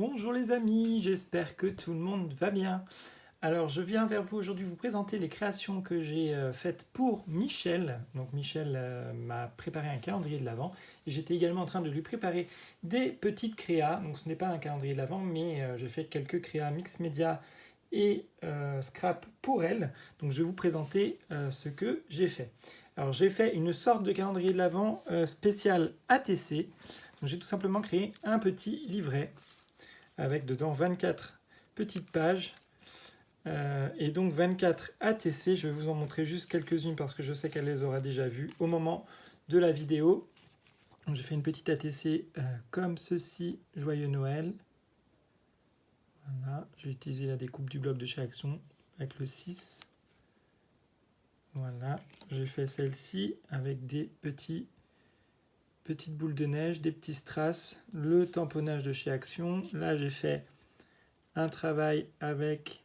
Bonjour les amis, j'espère que tout le monde va bien. Alors je viens vers vous aujourd'hui vous présenter les créations que j'ai faites pour Michel. Donc Michel m'a préparé un calendrier de l'Avent et j'étais également en train de lui préparer des petites créas. Donc ce n'est pas un calendrier de l'Avent mais j'ai fait quelques créas mix média et scrap pour elle. Donc je vais vous présenter ce que j'ai fait. Alors j'ai fait une sorte de calendrier de l'Avent spécial ATC. Donc j'ai tout simplement créé un petit livret avec dedans 24 petites pages et donc 24 ATC. Je vais vous en montrer juste quelques-unes parce que je sais qu'elle les aura déjà vues au moment de la vidéo. J'ai fait une petite ATC comme ceci, Joyeux Noël. Voilà, j'ai utilisé la découpe du bloc de chez Action avec le 6. Voilà, j'ai fait celle-ci avec des petites boules de neige, des petits strass, le tamponnage de chez Action. Là, j'ai fait un travail avec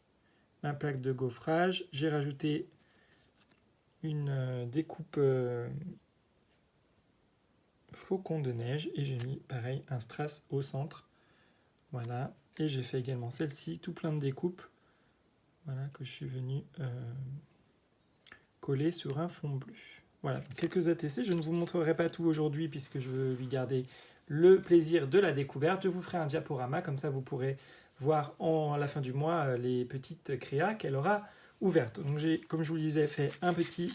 ma plaque de gaufrage. J'ai rajouté une découpe flocon de neige et j'ai mis pareil un strass au centre. Voilà, et j'ai fait également celle-ci, tout plein de découpes. Voilà, que je suis venu coller sur un fond bleu. Voilà, quelques ATC. Je ne vous montrerai pas tout aujourd'hui puisque je veux lui garder le plaisir de la découverte. Je vous ferai un diaporama, comme ça vous pourrez voir à la fin du mois les petites créas qu'elle aura ouvertes. Donc j'ai, comme je vous le disais, fait un petit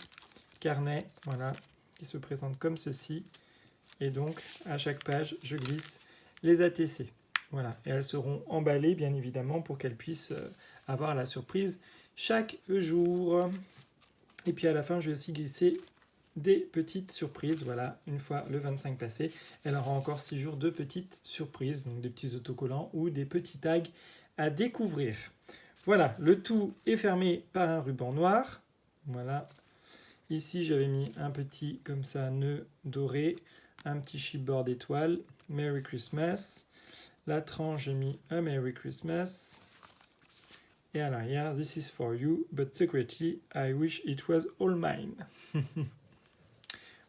carnet, voilà, qui se présente comme ceci. Et donc, à chaque page, je glisse les ATC. Voilà, et elles seront emballées, bien évidemment, pour qu'elles puissent avoir la surprise chaque jour. Et puis à la fin, je vais aussi glisser des petites surprises. Voilà, une fois le 25 passé, elle aura encore 6 jours de petites surprises, donc des petits autocollants ou des petits tags à découvrir. Voilà, le tout est fermé par un ruban noir. Voilà, ici j'avais mis un petit comme ça nœud doré, un petit chipboard étoile, Merry Christmas. La tranche, j'ai mis un Merry Christmas. Et à l'arrière, This is for you, but secretly, I wish it was all mine.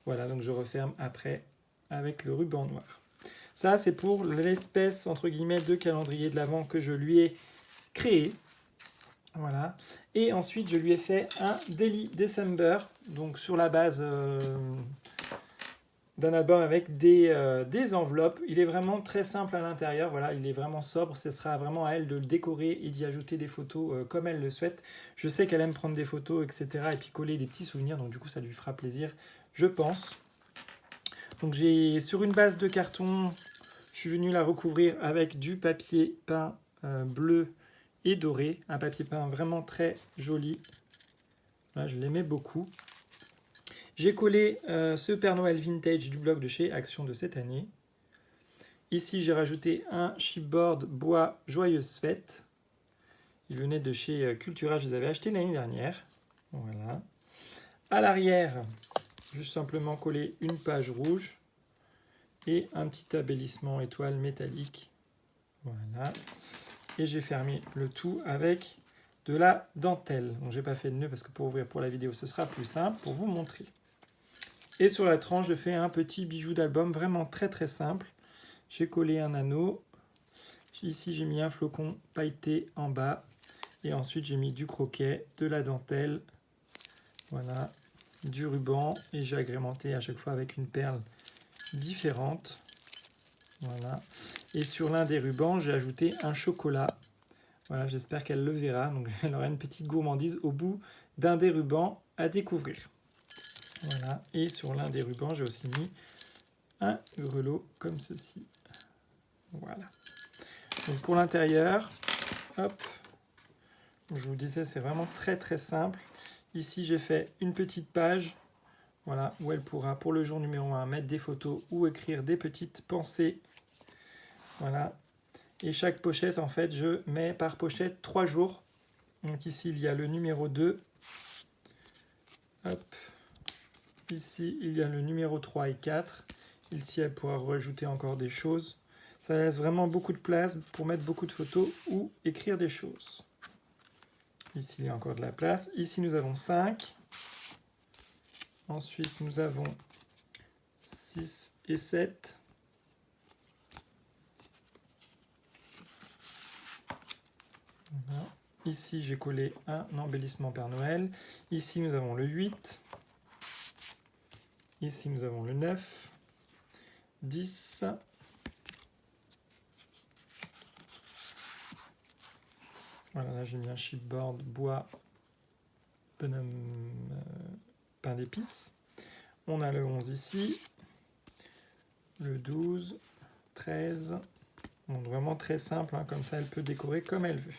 Voilà, donc je referme après avec le ruban noir. Ça, c'est pour l'espèce, entre guillemets, de calendrier de l'Avent que je lui ai créé. Voilà. Et ensuite, je lui ai fait un Daily December, donc sur la base d'un album avec des enveloppes. Il est vraiment très simple à l'intérieur, voilà, il est vraiment sobre, ce sera vraiment à elle de le décorer et d'y ajouter des photos comme elle le souhaite. Je sais qu'elle aime prendre des photos, etc. et puis coller des petits souvenirs, donc du coup ça lui fera plaisir, je pense. Donc j'ai sur une base de carton, je suis venu la recouvrir avec du papier peint bleu et doré, un papier peint vraiment très joli. Là, je l'aimais beaucoup. J'ai collé ce Père Noël Vintage du bloc de chez Action de cette année. Ici, j'ai rajouté un chipboard bois Joyeuse Fête. Il venait de chez Cultura, je les avais achetés l'année dernière. Voilà. À l'arrière, juste simplement coller une page rouge et un petit embellissement étoile métallique. Voilà. Et j'ai fermé le tout avec de la dentelle. Donc, j'ai pas fait de nœud parce que pour ouvrir pour la vidéo, ce sera plus simple pour vous montrer. Et sur la tranche, je fais un petit bijou d'album vraiment très très simple. J'ai collé un anneau. Ici, j'ai mis un flocon pailleté en bas. Et ensuite, j'ai mis du croquet, de la dentelle, voilà, du ruban. Et j'ai agrémenté à chaque fois avec une perle différente. Voilà. Et sur l'un des rubans, j'ai ajouté un chocolat. Voilà, j'espère qu'elle le verra. Donc, elle aura une petite gourmandise au bout d'un des rubans à découvrir. Voilà. Et sur l'un des rubans, j'ai aussi mis un grelot comme ceci. Voilà. Donc pour l'intérieur, hop, je vous disais, c'est vraiment très très simple. Ici, j'ai fait une petite page, voilà, où elle pourra, pour le jour numéro 1, mettre des photos ou écrire des petites pensées. Voilà. Et chaque pochette, en fait, je mets par pochette 3 jours. Donc ici, il y a le numéro 2. Hop. Ici, il y a le numéro 3 et 4. Ici, elle pourra rajouter encore des choses. Ça laisse vraiment beaucoup de place pour mettre beaucoup de photos ou écrire des choses. Ici, il y a encore de la place. Ici, nous avons 5. Ensuite, nous avons 6 et 7. Ici, j'ai collé un embellissement Père Noël. Ici, nous avons le 8. Ici, nous avons le 9. 10. Voilà, là, j'ai mis un chipboard bois bonhomme pain d'épices. On a le 11 ici. Le 12. 13. Donc, vraiment très simple, hein, comme ça, elle peut décorer comme elle veut.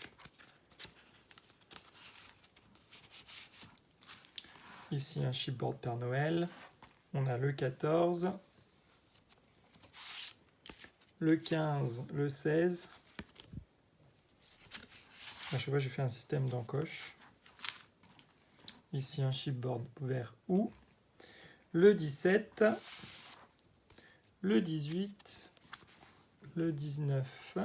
Ici, un chipboard Père Noël. On a le 14, le 15, le 16. À chaque fois, j'ai fait un système d'encoche. Ici, un chipboard vert ou. Le 17, le 18, le 19.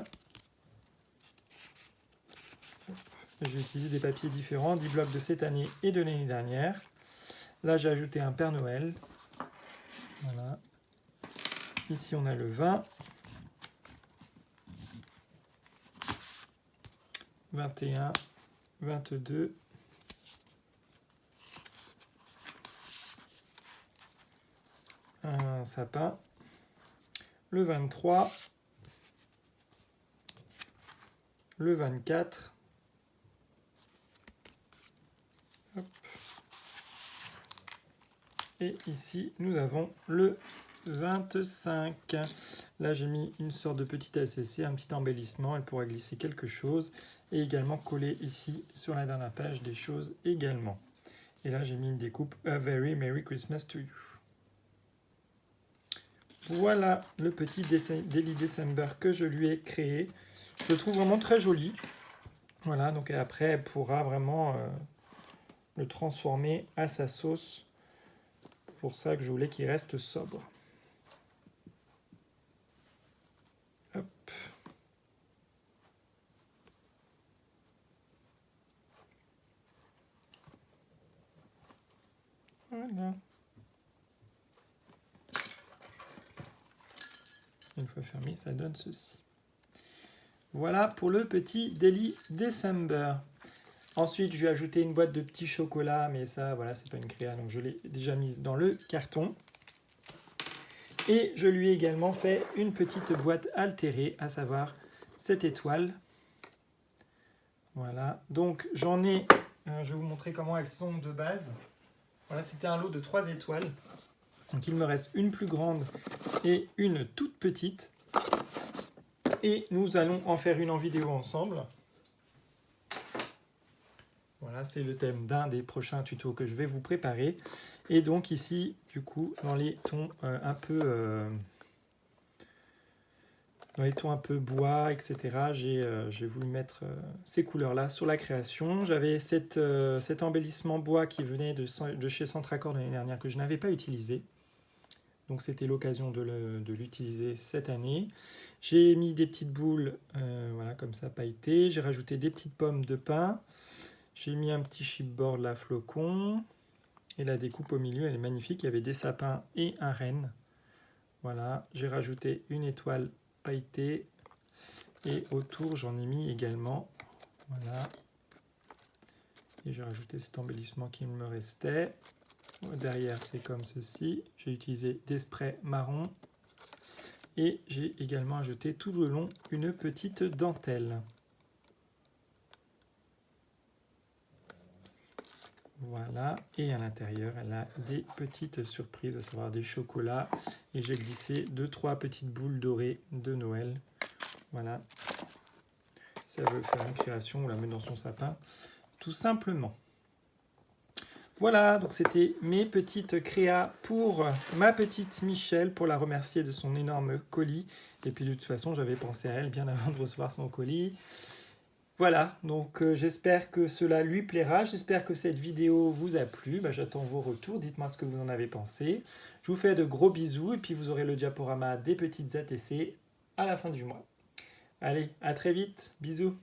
J'ai utilisé des papiers différents, 10 blocs de cette année et de l'année dernière. Là, j'ai ajouté un Père Noël. Voilà. Ici, on a le 20. 21, 22. Un sapin. Le 23. Le 24. Hop. Et ici, nous avons le 25. Là, j'ai mis une sorte de petit ACC, un petit embellissement. Elle pourra glisser quelque chose. Et également coller ici, sur la dernière page, des choses également. Et là, j'ai mis une découpe A Very Merry Christmas to You. Voilà le petit Daily December que je lui ai créé. Je le trouve vraiment très joli. Voilà, donc après, elle pourra vraiment le transformer à sa sauce. Pour ça que je voulais qu'il reste sobre. Hop. Voilà. Une fois fermé, ça donne ceci. Voilà pour le petit Daily December. Ensuite, je vais ajouter une boîte de petits chocolats, mais ça, voilà, c'est pas une créa, donc je l'ai déjà mise dans le carton. Et je lui ai également fait une petite boîte altérée, à savoir cette étoile. Voilà, donc j'en ai, je vais vous montrer comment elles sont de base. Voilà, c'était un lot de 3 étoiles. Donc il me reste une plus grande et une toute petite. Et nous allons en faire une en vidéo ensemble. Voilà, c'est le thème d'un des prochains tutos que je vais vous préparer. Et donc ici, du coup, dans les tons un peu bois, etc., j'ai voulu mettre ces couleurs-là sur la création. J'avais cet embellissement bois qui venait de chez Centraccord l'année dernière que je n'avais pas utilisé. Donc c'était l'occasion de l'utiliser cette année. J'ai mis des petites boules, voilà, comme ça, pailletées. J'ai rajouté des petites pommes de pin. J'ai mis un petit chipboard là, flocon. Et la découpe au milieu, elle est magnifique. Il y avait des sapins et un renne. Voilà. J'ai rajouté une étoile pailletée. Et autour, j'en ai mis également. Voilà. Et j'ai rajouté cet embellissement qui me restait. Derrière, c'est comme ceci. J'ai utilisé des sprays marron. Et j'ai également ajouté tout le long une petite dentelle. Voilà, et à l'intérieur, elle a des petites surprises, à savoir des chocolats. Et j'ai glissé 2-3 petites boules dorées de Noël. Voilà. Si elle veut faire une création ou la mettre dans son sapin, tout simplement. Voilà, donc c'était mes petites créas pour ma petite Michelle, pour la remercier de son énorme colis. Et puis de toute façon, j'avais pensé à elle bien avant de recevoir son colis. Voilà, donc j'espère que cela lui plaira. J'espère que cette vidéo vous a plu. J'attends vos retours. Dites-moi ce que vous en avez pensé. Je vous fais de gros bisous et puis vous aurez le diaporama des petites ATC à la fin du mois. Allez, à très vite. Bisous.